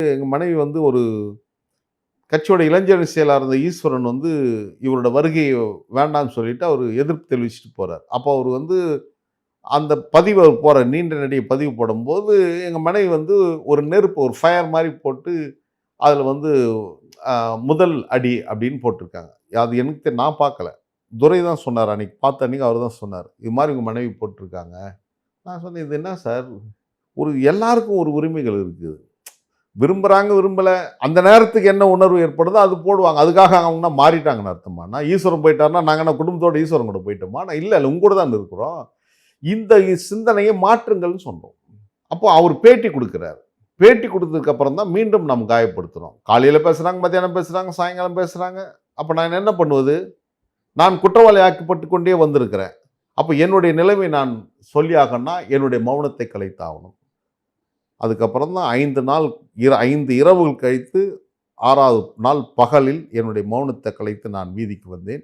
எங்கள் மனைவி வந்து ஒரு கட்சியோட இளைஞரணி செயலாளர் இருந்த ஈஸ்வரன் வந்து இவரோட வருகையை வேண்டாம்னு சொல்லிட்டு அவர் எதிர்ப்பு தெரிவிச்சுட்டு போறார். அப்போ அவர் வந்து அந்த பதிவு அவர் போற நீண்ட நெடிய பதிவு போடும்போது எங்கள் மனைவி வந்து ஒரு நெருப்பு ஒரு ஃபயர் மாதிரி போட்டு அதில் வந்து முதல் அடி அப்படின்னு போட்டிருக்காங்க. அது எனக்கு நான் பார்க்கல. துரை தான் சொன்னார். அன்னைக்கு பார்த்த அன்னைக்கு அவர் தான் சொன்னார். இது மாதிரி உங்கள் மனைவி போட்டிருக்காங்க. நான் சொன்னேன், இது என்ன சார்? ஒரு எல்லாருக்கும் ஒரு உரிமைகள் இருக்குது. விரும்புறாங்க, விரும்பல. அந்த நேரத்துக்கு என்ன உணர்வு ஏற்படுதோ அது போடுவாங்க. அதுக்காக அவங்க மாறிட்டாங்கன்னு அர்த்தமா? நான் ஈஸ்வரன் போயிட்டாருன்னா, நாங்க என்ன குடும்பத்தோட ஈஸ்வரன் கூட போயிட்டோமா? நான் இல்ல, உங்க கூட தான் இருக்கிறோம். இந்த சிந்தனையை மாற்றுங்கள்னு சொன்னோம். அப்போ அவர் பேட்டி கொடுக்கிறார். பேட்டி கொடுத்ததுக்கு அப்புறம் தான் மீண்டும் நாம் காயப்படுத்துறோம். காலையில பேசுறாங்க, மத்தியானம் பேசுறாங்க, சாயங்காலம் பேசுறாங்க. அப்ப நான் என்ன பண்ணுவது? நான் குற்றவாளி ஆக்கப்பட்டு கொண்டே வந்திருக்கிறேன். அப்ப என்னுடைய நிலைமை நான் சொல்லியாகன்னா, என்னுடைய மௌனத்தை கலைத்தாகணும். அதுக்கப்புறம் தான் 5 நாள் 5 இரவுகள் கழித்து 6வது நாள் பகலில் என்னுடைய மௌனத்தை கலைத்து நான் வீதிக்கு வந்தேன்.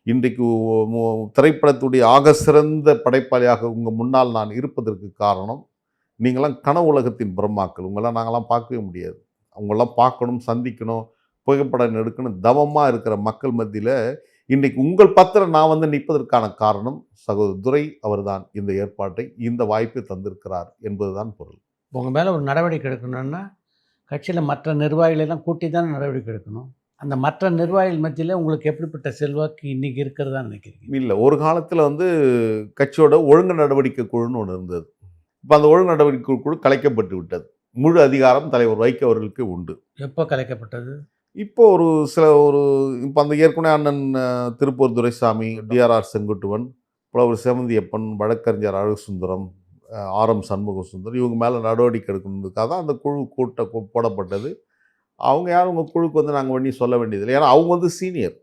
இன்றைக்கு திரைப்படத்துடைய ஆக சிறந்த படைப்பாளியாக உங்கள் முன்னால் நான் இருப்பதற்கு காரணம், நீங்களாம் கனவு உலகத்தின் பிரம்மாக்கள். உங்களெல்லாம் நாங்களாம் பார்க்கவே முடியாது. அவங்களெல்லாம் பார்க்கணும், சந்திக்கணும், புகைப்படம் எடுக்கணும், தவமாக இருக்கிற மக்கள் மத்தியில் இன்றைக்கு உங்கள் பத்திரம் நான் வந்து நிற்பதற்கான காரணம் சகோதரர் துரை அவர்தான் இந்த ஏற்பாட்டை, இந்த வாய்ப்பை தந்திருக்கிறார் என்பதுதான் பொருள். உங்க மேல ஒரு நடவடிக்கை எடுக்கணும்னா, கட்சியில மற்ற நிர்வாகிகளை எல்லாம் கூட்டி தானே நடவடிக்கை எடுக்கணும். அந்த மற்ற நிர்வாகிகள் மத்தியில உங்களுக்கு எப்படிப்பட்ட செல்வாக்கு இன்னைக்கு இருக்கிறதா நினைக்கிறீங்க? இல்ல. ஒரு காலத்தில வந்து கட்சியோட ஒழுங்கு நடவடிக்கை குழுன்னு ஒண்ணு இருந்தது. இப்ப அந்த ஒழுங்கு நடவடிக்கை குழு கலைக்கப்பட்டு விட்டது. முழு அதிகாரம் தலைவர் வைகோ அவர்களுக்கு உண்டு. எப்போ கலைக்கப்பட்டது? இப்போ இப்ப அந்த ஏற்கனவே அண்ணன் திருப்பூர் துரைசாமி, டிஆர்ஆர் செங்குட்டுவன், புலவர் செவந்தியப்பன், வழக்கறிஞர் அழகுசுந்தரம், ஆர்.எம். சண்முக சுந்தரம் இவங்க மேல நடவடிக்கை எடுக்கணுன்றதுக்காக தான் அந்த குழு போடப்பட்டது. அவங்க யாரும் உங்க குழுக்கு வந்து நாங்க பண்ணி சொல்ல வேண்டியதில்லை. ஏன்னா அவங்க வந்து சீனியர்.